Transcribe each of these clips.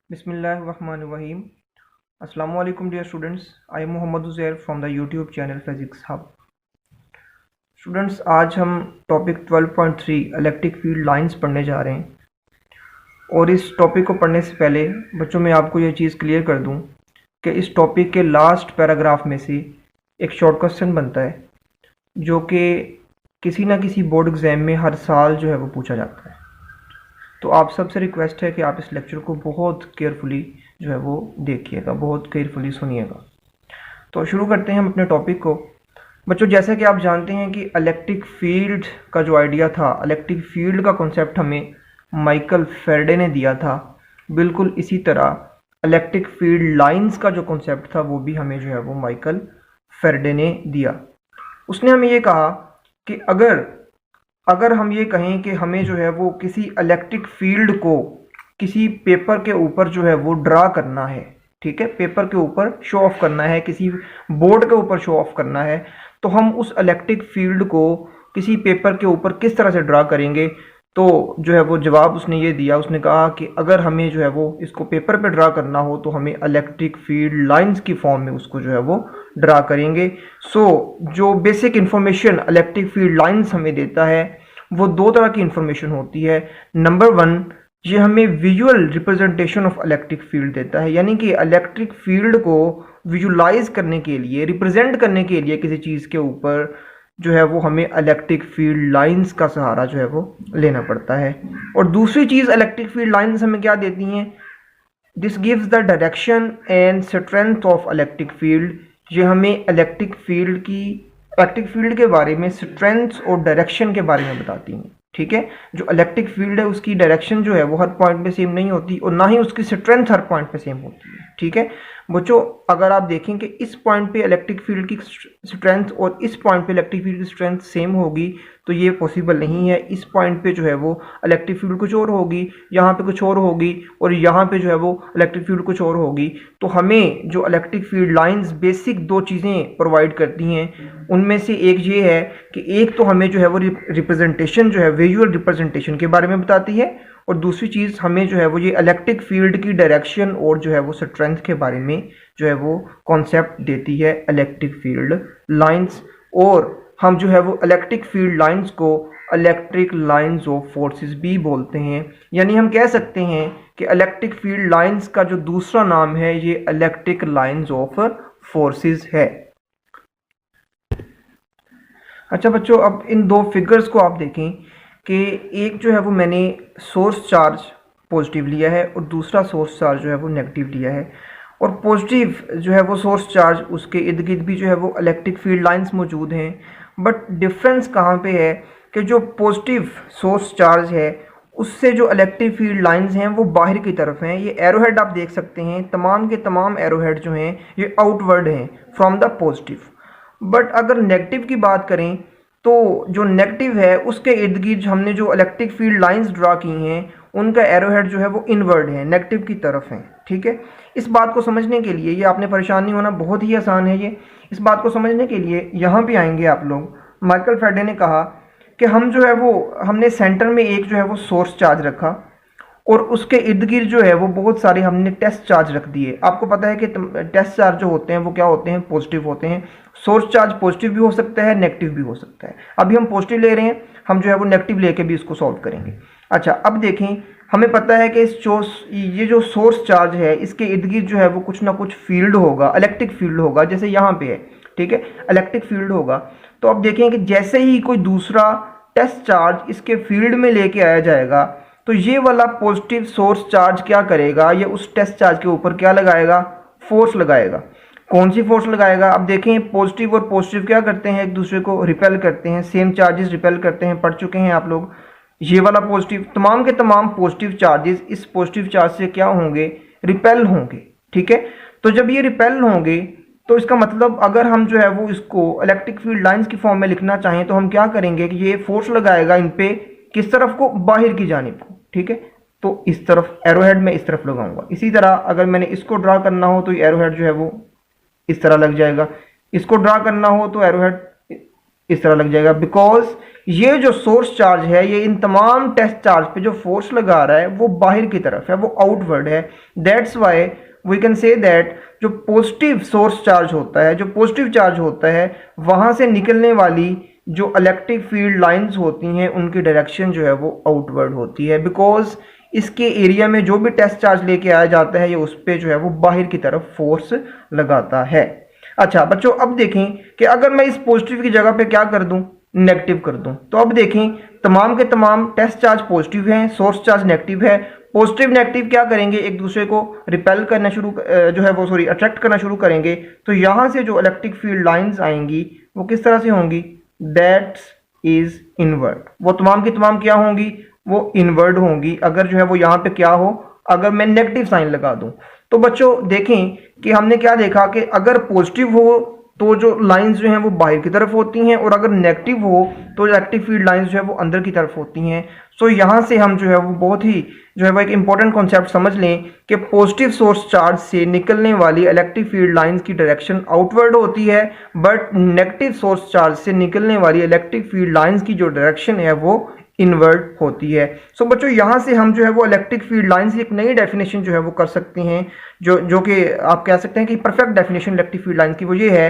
Bismillahirrahmanirrahim. Assalamu alaikum dear students. I am Mohammad Uzair from the YouTube channel Physics Hub. Students आज हम topic 12.3 electric field lines पढ़ने जा रहे हैं और इस टॉपिक को पढ़ने से पहले बच्चों मैं आपको ये चीज़ क्लियर कर दूं कि इस टॉपिक के लास्ट पैराग्राफ में से एक शॉर्ट क्वेश्चन बनता है जो कि किसी ना किसी बोर्ड एग्ज़ाम में हर साल जो है वो पूछा जाता है। तो आप सबसे रिक्वेस्ट है कि आप इस लेक्चर को बहुत केयरफुली जो है वो देखिएगा, बहुत केयरफुली सुनिएगा। तो शुरू करते हैं हम अपने टॉपिक को। बच्चों जैसा कि आप जानते हैं कि इलेक्ट्रिक फील्ड का जो आइडिया था, इलेक्ट्रिक फील्ड का कॉन्सेप्ट हमें माइकल फैराडे ने दिया था। बिल्कुल इसी तरह इलेक्ट्रिक फील्ड लाइंस का जो कॉन्सेप्ट था वो भी हमें जो है वो माइकल फैराडे ने दिया। उसने हमें ये कहा कि अगर हम ये कहें कि हमें जो है वो किसी इलेक्ट्रिक फील्ड को किसी पेपर के ऊपर जो है वो ड्रा करना है, ठीक है, पेपर के ऊपर शो ऑफ करना है, किसी बोर्ड के ऊपर शो ऑफ करना है, तो हम उस इलेक्ट्रिक फील्ड को किसी पेपर के ऊपर किस तरह से ड्रा करेंगे। तो जो है वो जवाब उसने ये दिया, उसने कहा कि अगर हमें जो है वो इसको पेपर पे ड्रा करना हो तो हमें इलेक्ट्रिक फील्ड लाइंस की फॉर्म में उसको जो है वो ड्रा करेंगे। जो basic information electric field lines हमें देता है वो दो तरह की इंफॉर्मेशन होती है। नंबर वन, ये हमें visual representation of electric field देता है, यानी कि इलेक्ट्रिक फील्ड को विजुलाइज करने के लिए, रिप्रेजेंट करने के लिए किसी चीज़ के ऊपर जो है वो हमें इलेक्ट्रिक फील्ड लाइंस का सहारा जो है वो लेना पड़ता है। और दूसरी चीज़ इलेक्ट्रिक फील्ड लाइंस हमें क्या देती हैं, this gives the direction and strength of electric field. ये हमें इलेक्ट्रिक फील्ड के बारे में स्ट्रेंथ और डायरेक्शन के बारे में बताती हैं, ठीक है। जो इलेक्ट्रिक फील्ड है उसकी डायरेक्शन जो है वो हर पॉइंट पे सेम नहीं होती और ना ही उसकी स्ट्रेंथ हर पॉइंट पे सेम होती है, ठीक है बच्चों। अगर आप देखें कि इस पॉइंट पे इलेक्ट्रिक फील्ड की स्ट्रेंथ और इस पॉइंट पे इलेक्ट्रिक फील्ड की स्ट्रेंथ सेम होगी तो ये पॉसिबल नहीं है। इस पॉइंट पे जो है वो इलेक्ट्रिक फील्ड कुछ और होगी, यहाँ पे कुछ और होगी और यहाँ पे जो है वो इलेक्ट्रिक फील्ड कुछ और होगी। तो हमें जो इलेक्ट्रिक फील्ड लाइंस बेसिक दो चीज़ें प्रोवाइड करती हैं, उनमें से एक ये है कि एक तो हमें जो है वो रिप्रेजेंटेशन जो है विजुअल रिप्रेजेंटेशन के बारे में बताती है और दूसरी चीज़ हमें जो है वो ये इलेक्ट्रिक फील्ड की डायरेक्शन और जो है वो स्ट्रेंथ के बारे में जो है वो कॉन्सेप्ट देती है इलेक्ट्रिक फील्ड लाइंस। और हम जो है वो इलेक्ट्रिक फील्ड लाइंस को इलेक्ट्रिक लाइंस ऑफ फोर्सेस भी बोलते हैं, यानी हम कह सकते हैं कि इलेक्ट्रिक फील्ड लाइंस का जो दूसरा नाम है ये इलेक्ट्रिक लाइंस ऑफ फोर्सेस है। अच्छा बच्चों, अब इन दो फिगर्स को आप देखें कि एक जो है वो मैंने सोर्स चार्ज पॉजिटिव लिया है और दूसरा सोर्स चार्ज जो है वो नेगेटिव लिया है। और पॉजिटिव जो है वो सोर्स चार्ज, उसके इर्द गिर्द भी जो है वो इलेक्ट्रिक फील्ड लाइंस मौजूद हैं। बट डिफरेंस कहाँ पे है कि जो पॉजिटिव सोर्स चार्ज है उससे जो इलेक्ट्रिक फील्ड लाइंस हैं वो बाहर की तरफ हैं। ये एरोहेड आप देख सकते हैं, तमाम के तमाम एरोहेड जो हैं ये आउटवर्ड हैं फ्रॉम द पॉजिटिव। बट अगर नेगेटिव की बात करें तो जो नेगेटिव है उसके इर्द गिर्द हमने जो इलेक्ट्रिक फील्ड लाइंस ड्रा की हैं उनका एरोहेड जो है वो इनवर्ड है, नेगेटिव की तरफ है, ठीक है। इस बात को समझने के लिए, ये आपने परेशान नहीं होना, बहुत ही आसान है ये। इस बात को समझने के लिए यहाँ पे आएंगे आप लोग। माइकल फैराडे ने कहा कि हम जो है वो हमने सेंटर में एक जो है वो सोर्स चार्ज रखा और उसके इर्द गिर्द जो है वो बहुत सारे हमने टेस्ट चार्ज रख दिए। आपको पता है कि टेस्ट चार्ज जो होते हैं वो क्या होते हैं, पॉजिटिव होते हैं। सोर्स चार्ज पॉजिटिव भी हो सकता है, नेगेटिव भी हो सकता है। अभी हम पॉजिटिव ले रहे हैं, हम जो है वो नेगेटिव लेके भी इसको सॉल्व करेंगे। अच्छा, अब देखें, हमें पता है कि ये जो सोर्स चार्ज है इसके इर्द गिर्द जो है वो कुछ ना कुछ फील्ड होगा, इलेक्ट्रिक फील्ड होगा, जैसे यहाँ पे है, ठीक है, इलेक्ट्रिक फील्ड होगा। तो अब देखें कि जैसे ही कोई दूसरा टेस्ट चार्ज इसके फील्ड में लेके आया जाएगा तो ये वाला पॉजिटिव सोर्स चार्ज क्या करेगा, ये उस टेस्ट चार्ज के ऊपर क्या लगाएगा, फोर्स लगाएगा। कौन सी फोर्स लगाएगा, अब देखें पॉजिटिव और पॉजिटिव क्या करते हैं, एक दूसरे को रिपेल करते हैं, सेम चार्जेस रिपेल करते हैं, पढ़ चुके हैं आप लोग। ये वाला पॉजिटिव, तमाम के तमाम पॉजिटिव चार्जेस इस पॉजिटिव चार्ज से क्या होंगे, रिपेल होंगे, ठीक है। तो जब ये रिपेल होंगे तो इसका मतलब अगर हम जो है वो इसको इलेक्ट्रिक फील्ड लाइंस की फॉर्म में लिखना चाहें तो हम क्या करेंगे कि ये फोर्स लगाएगा इन पे, किस तरफ को, बाहर की जानिब को, ठीक है। तो इस तरफ एरोहेड में इस तरफ लगाऊंगा। इसी तरह अगर मैंने इसको ड्रा करना हो तो एरोहेड जो है वो इस तरह लग जाएगा, इसको ड्रा करना हो तो एरोहेड इस तरह लग जाएगा, बिकॉज ये जो सोर्स चार्ज है ये इन तमाम टेस्ट चार्ज पे जो फोर्स लगा रहा है वो बाहर की तरफ है, वो आउटवर्ड है। That's why we can say that जो पॉजिटिव सोर्स चार्ज होता है, जो पॉजिटिव चार्ज होता है, वहां से निकलने वाली जो इलेक्ट्रिक फील्ड लाइंस होती हैं उनकी डायरेक्शन जो है वो आउटवर्ड होती है, बिकॉज इसके एरिया में जो भी टेस्ट चार्ज लेके आया जाता है ये उस पर जो है वो बाहर की तरफ फोर्स लगाता है। अच्छा बच्चों, अब देखें कि अगर मैं इस पॉजिटिव की जगह पे क्या कर दूं, नेगेटिव कर दूं, तो अब देखें तमाम के तमाम टेस्ट चार्ज पॉजिटिव हैं, सोर्स चार्ज नेगेटिव है। पॉजिटिव नेगेटिव क्या करेंगे, एक दूसरे को रिपेल करना शुरू जो है वो अट्रैक्ट करना शुरू करेंगे। तो यहाँ से जो इलेक्ट्रिक फील्ड लाइंस आएंगी वो किस तरह से होंगी, दैट इज इनवर्ड। वो तमाम की तमाम क्या होंगी, वो इनवर्ड होंगी। अगर जो है वो यहाँ पे क्या हो, अगर मैं नेगेटिव साइन लगा दूं। तो बच्चों देखें कि हमने क्या देखा कि अगर पॉजिटिव हो तो जो लाइंस जो हैं वो बाहर की तरफ होती हैं, और अगर नेगेटिव हो तो इलेक्ट्रिक फील्ड लाइंस जो है वो अंदर की तरफ होती हैं। सो यहाँ से हम जो है वो बहुत ही जो है वो एक इंपॉर्टेंट कॉन्सेप्ट समझ लें कि पॉजिटिव सोर्स चार्ज से निकलने वाली इलेक्ट्रिक फील्ड लाइंस की डायरेक्शन आउटवर्ड होती है, बट नेगेटिव सोर्स चार्ज से निकलने वाली इलेक्ट्रिक फील्ड लाइंस की जो डायरेक्शन है वो इनवर्ड होती है। सो बच्चों यहाँ से हम जो है वो इलेक्ट्रिक फील्ड लाइंस की एक नई डेफिनेशन जो है वो कर सकते हैं, जो कि आप कह सकते हैं कि perfect definition electric field lines की वो ये है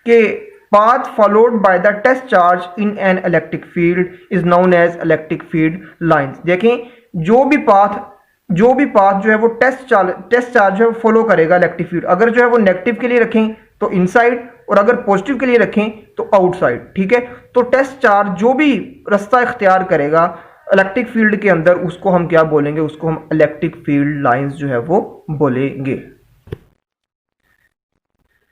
कि path followed by the test charge in an electric field is known as electric field lines. देखें जो भी पाथ जो है वो टेस्ट चार्ज जो है वो फॉलो करेगा इलेक्ट्रिक फील्ड, अगर जो है वो नेगेटिव के लिए रखें तो इनसाइड, और अगर पॉजिटिव के लिए रखें तो आउटसाइड, ठीक है। तो टेस्ट चार्ज जो भी रास्ता इख्तियार करेगा इलेक्ट्रिक फील्ड के अंदर उसको हम क्या बोलेंगे, उसको हम इलेक्ट्रिक फील्ड लाइंस जो है वो बोलेंगे।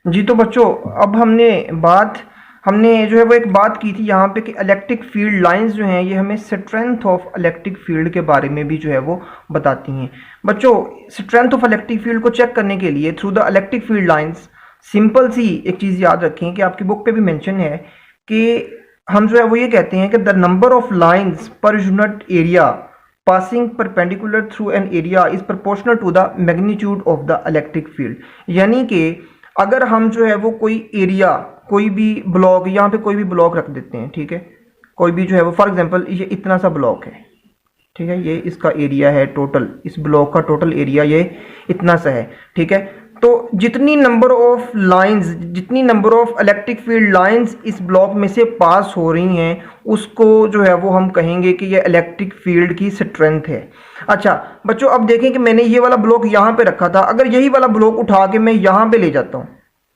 जी तो बच्चों अब हमने जो है वो एक बात की थी यहाँ पे कि इलेक्ट्रिक फील्ड लाइंस जो हैं ये हमें स्ट्रेंथ ऑफ इलेक्ट्रिक फील्ड के बारे में भी जो है वो बताती हैं। बच्चों स्ट्रेंथ ऑफ इलेक्ट्रिक फील्ड को चेक करने के लिए through the electric field lines simple सी एक चीज़ याद रखें कि आपकी बुक पे भी मेंशन है कि हम जो है वो ये कहते हैं कि the number of lines per unit area passing perpendicular through an area is proportional to the magnitude of the electric field. यानी कि अगर हम जो है वो कोई एरिया, कोई भी ब्लॉक, यहाँ पे कोई भी ब्लॉक रख देते हैं, ठीक है, कोई भी जो है वो फॉर एग्जांपल ये इतना सा ब्लॉक है, ठीक है, ये इसका एरिया है टोटल, इस ब्लॉक का टोटल एरिया ये इतना सा है, ठीक है। तो जितनी नंबर ऑफ लाइंस, जितनी number of electric field lines इस ब्लॉक में से पास हो रही हैं उसको जो है वो हम कहेंगे कि ये इलेक्ट्रिक फील्ड की स्ट्रेंथ है। अच्छा बच्चों अब देखें कि मैंने ये वाला ब्लॉक यहाँ पे रखा था, अगर यही वाला ब्लॉक उठा के मैं यहाँ पे ले जाता हूँ,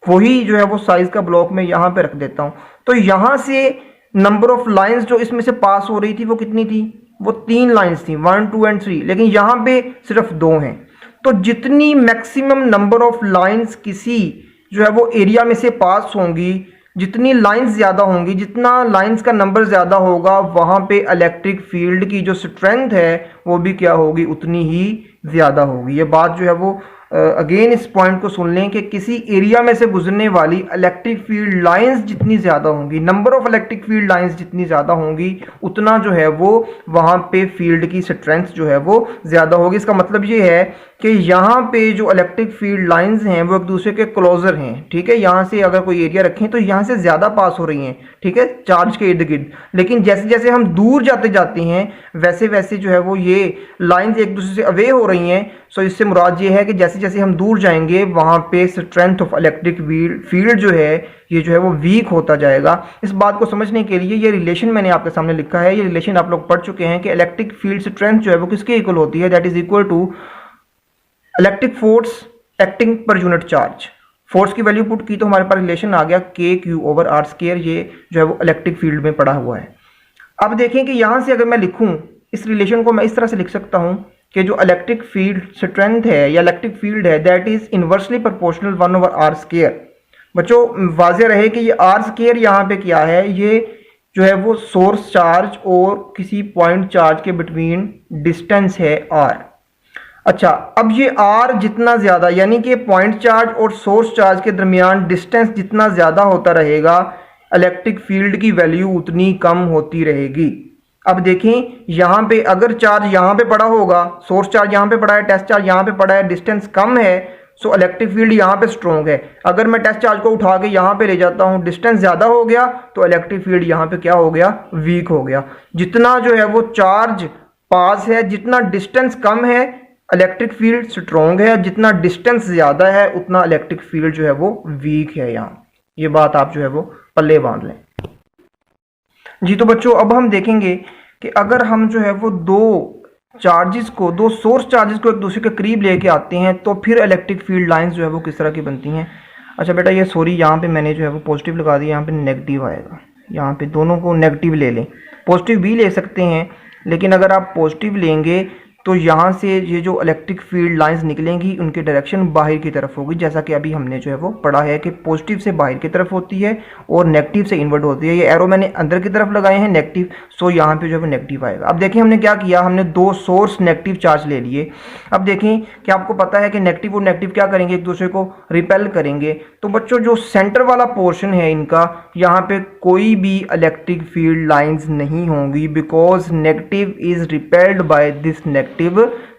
वही जो है वो साइज का ब्लॉक मैं यहाँ पे रख देता हूँ, तो यहाँ से नंबर ऑफ लाइंस जो इसमें से पास हो रही थी वो कितनी थी, वो 3 लाइंस थी, 1 2 एंड 3, लेकिन यहाँ पे सिर्फ 2 हैं। तो जितनी मैक्सिमम नंबर ऑफ लाइंस किसी जो है वो एरिया में से पास होंगी, जितनी लाइंस ज़्यादा होंगी, जितना लाइंस का नंबर ज़्यादा होगा, वहाँ पे इलेक्ट्रिक फील्ड की जो स्ट्रेंथ है वो भी क्या होगी, उतनी ही ज़्यादा होगी। ये बात जो है वो अगेन इस पॉइंट को सुन लें कि किसी एरिया में से गुजरने वाली इलेक्ट्रिक फील्ड लाइंस जितनी ज़्यादा होंगी, number of electric field lines जितनी ज़्यादा होंगी, उतना जो है वो वहाँ पे फील्ड की स्ट्रेंथ जो है वो ज़्यादा होगी। इसका मतलब ये है कि यहाँ पे जो इलेक्ट्रिक फील्ड लाइंस हैं वो एक दूसरे के क्लोजर हैं, ठीक है। यहाँ से अगर कोई एरिया रखें तो यहाँ से ज़्यादा पास हो रही हैं, ठीक है, चार्ज के इर्द गिर्द, लेकिन जैसे जैसे हम दूर जाते जाते हैं वैसे वैसे जो है वो ये लाइंस एक दूसरे से अवे हो रही हैं। सो इससे मुराद ये है कि जैसे जैसे हम दूर जाएंगे वहाँ पे स्ट्रेंथ ऑफ इलेक्ट्रिक फील्ड जो है ये जो है वो वीक होता जाएगा। इस बात को समझने के लिए ये रिलेशन मैंने आपके सामने लिखा है, ये रिलेशन आप लोग पढ़ चुके हैं कि इलेक्ट्रिक फील्ड स्ट्रेंथ जो है वो किसके इक्वल होती है, that is equal to electric force acting per unit charge. Force की वैल्यू पुट की तो हमारे पास रिलेशन आ गया Q/R², ये जो है वो इलेक्ट्रिक फील्ड में पड़ा हुआ है। अब देखें कि यहाँ से अगर मैं लिखूँ इस रिलेशन को, मैं इस तरह से लिख सकता हूँ कि जो इलेक्ट्रिक फील्ड स्ट्रेंथ है या इलेक्ट्रिक फील्ड है that is inversely proportional 1/R²। बच्चों वाज़ेह रहे कि ये R² यहाँ पे क्या है, ये जो है वो सोर्स चार्ज और किसी पॉइंट चार्ज के बिटवीन डिस्टेंस है R। अच्छा अब ये R जितना ज़्यादा, यानी कि पॉइंट चार्ज और सोर्स चार्ज के दरमियान डिस्टेंस जितना ज़्यादा होता रहेगा इलेक्ट्रिक फील्ड की वैल्यू उतनी कम होती रहेगी। अब देखें यहाँ पे अगर चार्ज यहाँ पे पड़ा होगा, सोर्स चार्ज यहाँ पे पड़ा है, टेस्ट चार्ज यहाँ पे पड़ा है, डिस्टेंस कम है, सो इलेक्ट्रिक फील्ड यहाँ पे स्ट्रॉन्ग है। अगर मैं टेस्ट चार्ज को उठा के यहाँ पे ले जाता हूँ, डिस्टेंस ज़्यादा हो गया तो इलेक्ट्रिक फील्ड यहाँ पे क्या हो गया, वीक हो गया। जितना जो है वो चार्ज पास है, जितना डिस्टेंस कम है इलेक्ट्रिक फील्ड स्ट्रॉन्ग है, जितना डिस्टेंस ज़्यादा है उतना इलेक्ट्रिक फील्ड जो है वो वीक है। यहाँ ये बात आप जो है वो पल्ले बांध लें जी। तो बच्चों अब हम देखेंगे कि अगर हम जो है वो दो सोर्स चार्जेस को एक दूसरे के करीब लेके आते हैं तो फिर इलेक्ट्रिक फील्ड लाइंस जो है वो किस तरह की बनती हैं। अच्छा बेटा ये सॉरी यहाँ पे मैंने जो है वो पॉजिटिव लगा दिया, यहाँ पे नेगेटिव आएगा। यहाँ पे दोनों को नेगेटिव ले लें, पॉजिटिव भी ले सकते हैं, लेकिन अगर आप पॉजिटिव लेंगे तो यहाँ से ये जो इलेक्ट्रिक फील्ड लाइंस निकलेंगी उनकी डायरेक्शन बाहर की तरफ होगी, जैसा कि अभी हमने जो है वो पढ़ा है कि पॉजिटिव से बाहर की तरफ होती है और नेगेटिव से इनवर्ट होती है। ये एरो मैंने अंदर की तरफ लगाए हैं नेगेटिव, सो यहाँ पे जो है वो नेगेटिव आएगा। अब देखें हमने क्या किया, हमने दो सोर्स नेगेटिव चार्ज ले लिए। अब देखें कि आपको पता है कि नेगेटिव और नेगेटिव क्या करेंगे, एक दूसरे को रिपेल करेंगे। तो बच्चों जो सेंटर वाला पोर्शन है इनका, यहाँ पे कोई भी इलेक्ट्रिक फील्ड लाइंस नहीं होंगी, because negative is repelled by this negative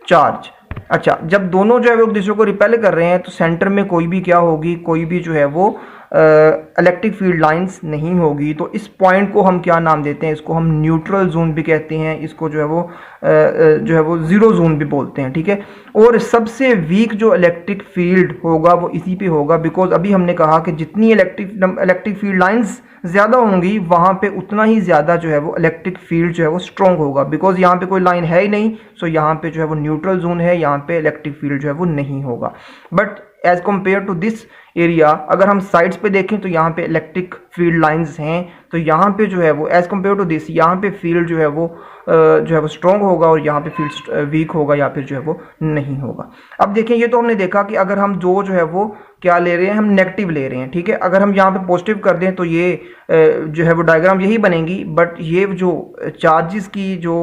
charge. अच्छा जब दोनों जो है वो एक दूसरे को रिपेल कर रहे हैं तो सेंटर में कोई भी क्या होगी, कोई भी जो है वो इलेक्ट्रिक फील्ड लाइंस नहीं होगी। तो इस पॉइंट को हम क्या नाम देते हैं, इसको हम न्यूट्रल जोन भी कहते हैं, इसको जो है वो जीरो जोन भी बोलते हैं, ठीक है। और सबसे वीक जो इलेक्ट्रिक फील्ड होगा वो इसी पे होगा, बिकॉज अभी हमने कहा कि जितनी इलेक्ट्रिक फील्ड लाइंस ज़्यादा होंगी वहाँ पे उतना ही ज़्यादा जो है वो इलेक्ट्रिक फील्ड जो है वो स्ट्रॉन्ग होगा, बिकॉज यहाँ पे कोई लाइन है ही नहीं। सो यहाँ पे जो है वो न्यूट्रल जोन है, यहाँ पे इलेक्ट्रिक फील्ड जो है वो नहीं होगा। But as compare to this area अगर हम साइड्स पे देखें तो यहाँ पे इलेक्ट्रिक फील्ड लाइंस हैं, तो यहाँ पे जो है वो एज कम्पेयर टू दिस यहाँ पे फील्ड जो है वो स्ट्रॉन्ग होगा और यहाँ पे फील्ड वीक होगा या फिर जो है वो नहीं होगा। अब देखें ये तो हमने देखा कि अगर हम जो है वो क्या ले रहे हैं, हम नेगेटिव ले रहे हैं, ठीक है। अगर हम यहाँ पे पॉजिटिव कर दें तो ये जो है वो डायग्राम यही बनेगी, बट ये जो चार्जेस की जो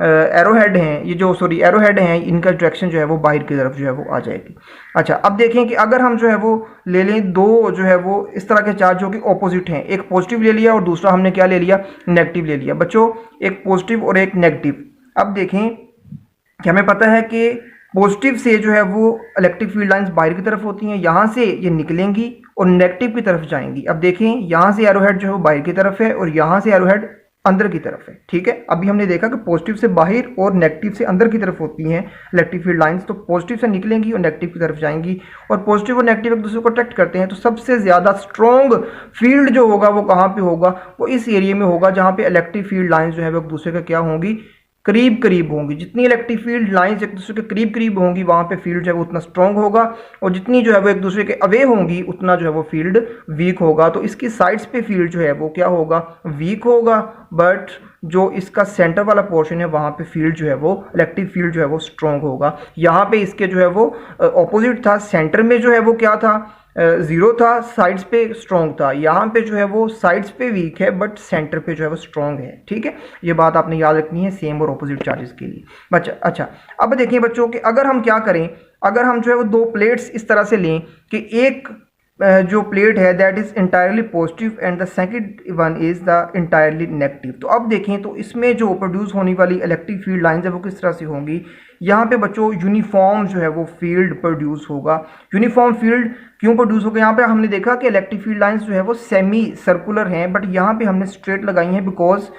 एरोहेड हैं, ये जो एरोहेड हैं, इनका डायरेक्शन जो है वो बाहर की तरफ जो है वो आ जाएगी। अच्छा अब देखें कि अगर हम जो है वो ले लें दो जो है वो इस तरह के चार्ज जो कि ऑपोजिट हैं, एक पॉजिटिव ले लिया और दूसरा हमने क्या ले लिया, नेगेटिव ले लिया। बच्चों एक पॉजिटिव और एक नेगेटिव। अब देखें कि हमें पता है कि पॉजिटिव से जो है वो इलेक्ट्रिक फील्ड लाइंस बाहर की तरफ होती हैं, यहाँ से ये निकलेंगी और नेगेटिव की तरफ जाएंगी। अब देखें यहाँ से एरोहेड जो है वो बाहर की तरफ है और यहाँ से एरोहेड अंदर की तरफ है, ठीक है। अभी हमने देखा कि पॉजिटिव से बाहर और नेगेटिव से अंदर की तरफ होती हैं इलेक्ट्रिक फील्ड लाइंस, तो पॉजिटिव से निकलेंगी और नेगेटिव की तरफ जाएंगी और पॉजिटिव और नेगेटिव एक दूसरे को अट्रैक्ट करते हैं। तो सबसे ज़्यादा स्ट्रॉन्ग फील्ड जो होगा वो कहाँ पे होगा, वो इस एरिया में होगा जहाँ पे इलेक्ट्रिक फील्ड लाइंस जो है वो एक दूसरे का क्या होंगी, करीब करीब होंगी। जितनी इलेक्ट्रिक फील्ड लाइंस एक दूसरे के करीब करीब होंगी वहाँ पे फील्ड जो है वो उतना स्ट्रॉन्ग होगा, और जितनी जो है वो एक दूसरे के अवे होंगी उतना जो है वो फील्ड वीक होगा। तो इसकी साइड्स पे फील्ड जो है वो क्या होगा, वीक होगा, बट जो इसका सेंटर वाला पोर्शन है वहाँ पे फील्ड जो है वो इलेक्ट्रिक फील्ड जो है वो स्ट्रॉन्ग होगा। यहाँ पे इसके जो है वो ऑपोजिट था, सेंटर में जो है वो क्या था, जीरो था, साइड्स पे स्ट्रॉन्ग था। यहाँ पे जो है वो साइड्स पे वीक है बट सेंटर पे जो है वो स्ट्रॉन्ग है, ठीक है। ये बात आपने याद रखनी है सेम और ऑपोजिट चार्जेस के लिए। अच्छा अब देखिए बच्चों कि अगर हम क्या करें, अगर हम जो है वो दो प्लेट्स इस तरह से लें कि एक जो प्लेट है that is entirely positive and the second one is the entirely negative. तो अब देखें तो इसमें जो प्रोड्यूस होने वाली इलेक्ट्रिक फील्ड लाइंस है वो किस तरह से होंगी। यहाँ पे बच्चों यूनिफॉर्म जो है वो फील्ड प्रोड्यूस होगा। यूनिफॉर्म फील्ड क्यों प्रोड्यूस होगा, यहाँ पे हमने देखा कि इलेक्ट्रिक फील्ड लाइंस जो है वो सेमी सर्कुलर हैं, बट यहाँ पे हमने स्ट्रेट लगाई हैं बिकॉज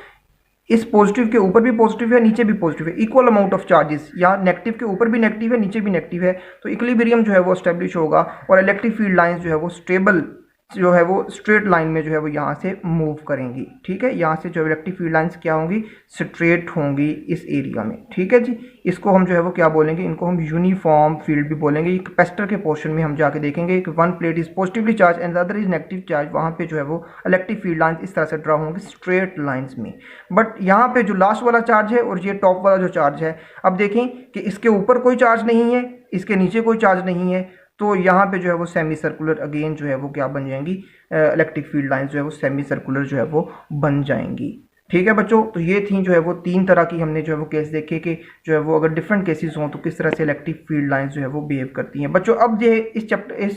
इस पॉजिटिव के ऊपर भी पॉजिटिव है, नीचे भी पॉजिटिव है, इक्वल अमाउंट ऑफ चार्जेस। यहाँ नेगेटिव के ऊपर भी नेगेटिव है, नीचे भी नेगेटिव है, तो इक्विलिब्रियम जो है वो एस्टेब्लिश होगा और इलेक्ट्रिक फील्ड लाइंस जो है वो स्टेबल जो है वो स्ट्रेट लाइन में जो है वो यहाँ से मूव करेंगी, ठीक है। यहाँ से जो इलेक्ट्रिक फील्ड लाइंस क्या होंगी, स्ट्रेट होंगी इस एरिया में, ठीक है जी। इसको हम जो है वो क्या बोलेंगे, इनको हम यूनिफॉर्म फील्ड भी बोलेंगे। ये कैपेसिटर के पोर्शन में हम जाके देखेंगे कि one plate is positively charge and the other is negative charge, वहाँ पे जो है वो इलेक्ट्रिक फील्ड लाइंस इस तरह से ड्रा होंगी स्ट्रेट लाइंस में। बट यहाँ पे जो लास्ट वाला चार्ज है और ये टॉप वाला जो चार्ज है, अब देखें कि इसके ऊपर कोई चार्ज नहीं है, इसके नीचे कोई चार्ज नहीं है, तो यहाँ पे जो है वो सेमी सर्कुलर अगेन जो है वो क्या बन जाएंगी, इलेक्ट्रिक फील्ड लाइंस जो है वो सेमी सर्कुलर जो है वो बन जाएंगी, ठीक है बच्चों। तो ये थी जो है वो तीन तरह की हमने जो है वो केस देखे कि जो है वो अगर डिफरेंट केसेस हों तो किस तरह से इलेक्ट्रिक फील्ड लाइंस जो है वो बिहेव करती हैं। बच्चों अब जो है इस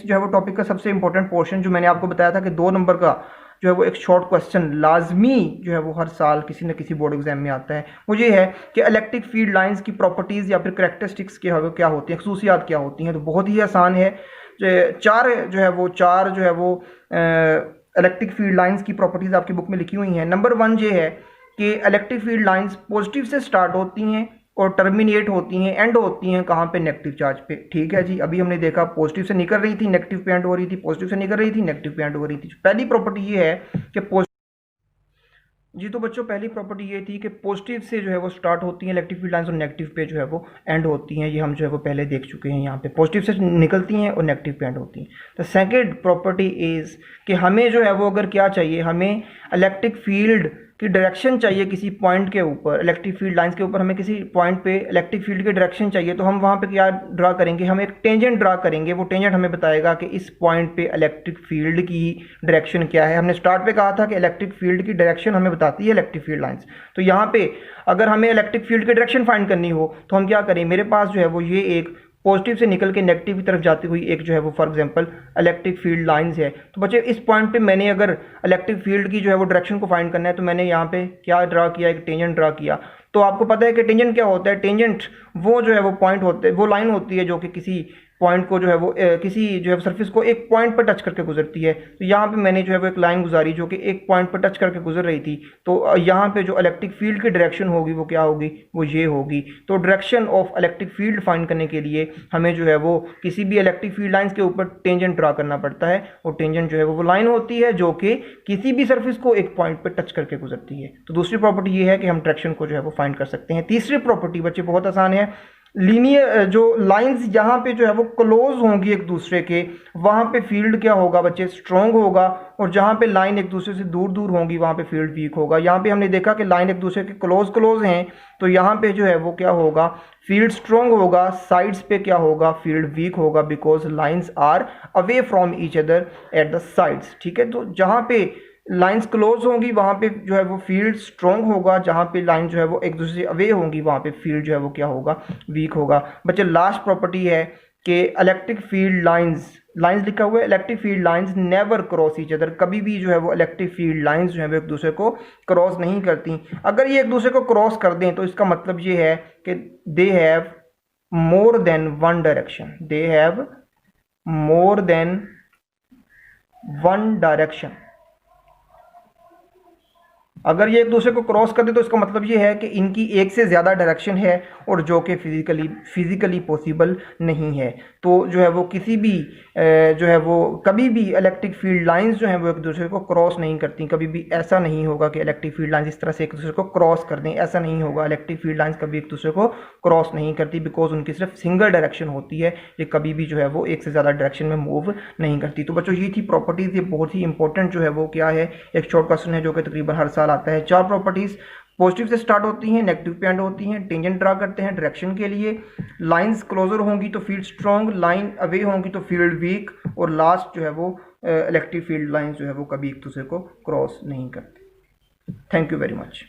जो है वो टॉपिक का सबसे इंपॉर्टेंट पोर्शन जो मैंने आपको बताया था कि 2 नंबर का जो है वो एक शॉर्ट क्वेश्चन लाजमी जो है वो हर साल किसी न किसी बोर्ड एग्जाम में आता है, वो ये है कि इलेक्ट्रिक फील्ड लाइंस की प्रॉपर्टीज़ या फिर करैक्टरिस्टिक्स क्या होती हैं, खसूसियात क्या होती हैं। तो बहुत ही आसान है, चार जो है वो इलेक्ट्रिक फील्ड लाइंस की प्रॉपर्टीज़ आपकी बुक में लिखी हुई हैं। नंबर 1 ये है कि इलेक्ट्रिक फील्ड लाइंस पॉजिटिव से स्टार्ट होती हैं और टर्मिनेट होती हैं, एंड होती हैं कहाँ पे, नेगेटिव चार्ज पे। ठीक है जी, अभी हमने देखा पॉजिटिव से निकल रही थी, नेगेटिव पे एंड हो रही थी, पॉजिटिव से निकल रही थी, नेगेटिव पे एंड हो रही थी। पहली प्रॉपर्टी ये है कि जी, तो बच्चों पहली प्रॉपर्टी ये थी कि पॉजिटिव से जो है वो स्टार्ट होती हैं इलेक्ट्रिक फील्ड लाइंस और नेगेटिव पे जो है वो एंड होती हैं। ये हम जो है वो पहले देख चुके हैं, यहाँ पे पॉजिटिव से निकलती हैं और नेगेटिव पे एंड होती हैं। तो सेकंड प्रॉपर्टी इज़ कि हमें जो है वो अगर क्या चाहिए, हमें इलेक्ट्रिक फील्ड की डायरेक्शन चाहिए किसी पॉइंट के ऊपर, इलेक्ट्रिक फील्ड लाइंस के ऊपर हमें किसी पॉइंट पे इलेक्ट्रिक फील्ड की डायरेक्शन चाहिए, तो हम वहाँ पे क्या ड्रा करेंगे, हम एक टेंजेंट ड्रा करेंगे। वो टेंजेंट हमें बताएगा कि इस पॉइंट पे इलेक्ट्रिक फील्ड की डायरेक्शन क्या है। हमने स्टार्ट पे कहा था कि इलेक्ट्रिक फील्ड की डायरेक्शन हमें बताती है इलेक्ट्रिक फील्ड लाइंस। तो यहाँ पे अगर हमें इलेक्ट्रिक फील्ड की डायरेक्शन फाइंड करनी हो तो हम क्या करें, मेरे पास जो है वो ये एक पॉजिटिव से निकल के नेगेटिव की तरफ जाती हुई एक जो है वो for example electric field lines है। तो बच्चे इस पॉइंट पे मैंने अगर इलेक्ट्रिक फील्ड की जो है वो डायरेक्शन को फाइंड करना है तो मैंने यहाँ पे क्या ड्रा किया, एक टेंजेंट ड्रा किया। तो आपको पता है कि टेंजेंट क्या होता है, टेंजेंट वो जो है वो पॉइंट होते हैं, वो लाइन होती है जो कि किसी पॉइंट को जो है वो किसी जो है सरफेस को एक पॉइंट पर टच करके गुजरती है। तो यहाँ पे मैंने जो है वो एक लाइन गुजारी जो कि एक पॉइंट पर टच करके गुजर रही थी। तो यहाँ पे जो इलेक्ट्रिक फील्ड की डायरेक्शन होगी वो क्या होगी, वो ये होगी। तो direction of electric field find करने के लिए हमें जो है वो किसी भी इलेक्ट्रिक फील्ड लाइंस के ऊपर टेंजेंट ड्रा करना पड़ता है, और टेंजेंट जो है वो लाइन होती है जो कि किसी भी सरफेस को एक पॉइंट पर टच करके गुजरती है। तो दूसरी प्रॉपर्टी ये है कि हम डायरेक्शन को जो है वो फाइंड कर सकते हैं। तीसरी प्रॉपर्टी बच्चे बहुत आसान है, लीनियर जो लाइंस जहाँ पे जो है वो क्लोज होंगी एक दूसरे के, वहाँ पे फील्ड क्या होगा बच्चे, स्ट्रॉन्ग होगा, और जहाँ पे लाइन एक दूसरे से दूर दूर होंगी वहाँ पे फील्ड वीक होगा। यहाँ पे हमने देखा कि लाइन एक दूसरे के क्लोज हैं, तो यहाँ पे जो है वो क्या होगा, फील्ड स्ट्रॉन्ग होगा, साइड्स पे क्या होगा, फील्ड वीक होगा, because lines are away from each other at the sides. ठीक है, तो जहाँ पे लाइंस क्लोज होंगी वहाँ पे जो है वो फील्ड स्ट्रॉन्ग होगा, जहाँ पे लाइन जो है वो एक दूसरे से अवे होंगी वहाँ पे फील्ड जो है वो क्या होगा, वीक होगा। बच्चे लास्ट प्रॉपर्टी है कि इलेक्ट्रिक फील्ड लाइंस लिखा हुआ है, electric field lines never cross each other, कभी भी जो है वो इलेक्ट्रिक फील्ड लाइंस जो है वो एक दूसरे को क्रॉस नहीं करती। अगर ये एक दूसरे को क्रॉस कर दें तो इसका मतलब ये है कि they have more than one direction, they have more than one direction. अगर ये एक दूसरे को क्रॉस कर दे तो इसका मतलब ये है कि इनकी एक से ज़्यादा डायरेक्शन है, और जो कि फिज़िकली पॉसिबल नहीं है। तो जो है वो किसी भी जो है वो कभी भी इलेक्ट्रिक फील्ड लाइंस जो हैं वो एक दूसरे को क्रॉस नहीं करती। कभी भी ऐसा नहीं होगा कि इलेक्ट्रिक फील्ड लाइंस इस तरह से एक दूसरे को क्रॉस कर दें, ऐसा नहीं होगा। इलेक्ट्रिक फील्ड लाइंस कभी एक दूसरे को क्रॉस नहीं करती, बिकॉज उनकी सिर्फ सिंगल डायरेक्शन होती है, ये कभी भी जो है वो एक से ज़्यादा डायरेक्शन में मूव नहीं करती। तो बच्चों ये थी प्रॉपर्टीज़, ये बहुत ही इंपॉर्टेंट जो है वो क्या है, एक शॉर्ट क्वेश्चन है जो कि तकरीबन हर साल आता है। 4 प्रॉपर्टीज़ पॉजिटिव से स्टार्ट होती हैं, नेगेटिव पे एंड होती हैं, टेंजेंट ड्रा करते हैं डायरेक्शन के लिए, लाइंस क्लोजर होंगी तो फील्ड स्ट्रॉन्ग, लाइन अवे होंगी तो फील्ड वीक, और लास्ट जो है वो इलेक्ट्रिक फील्ड लाइंस जो है वो कभी एक दूसरे को क्रॉस नहीं करती। Thank you very much.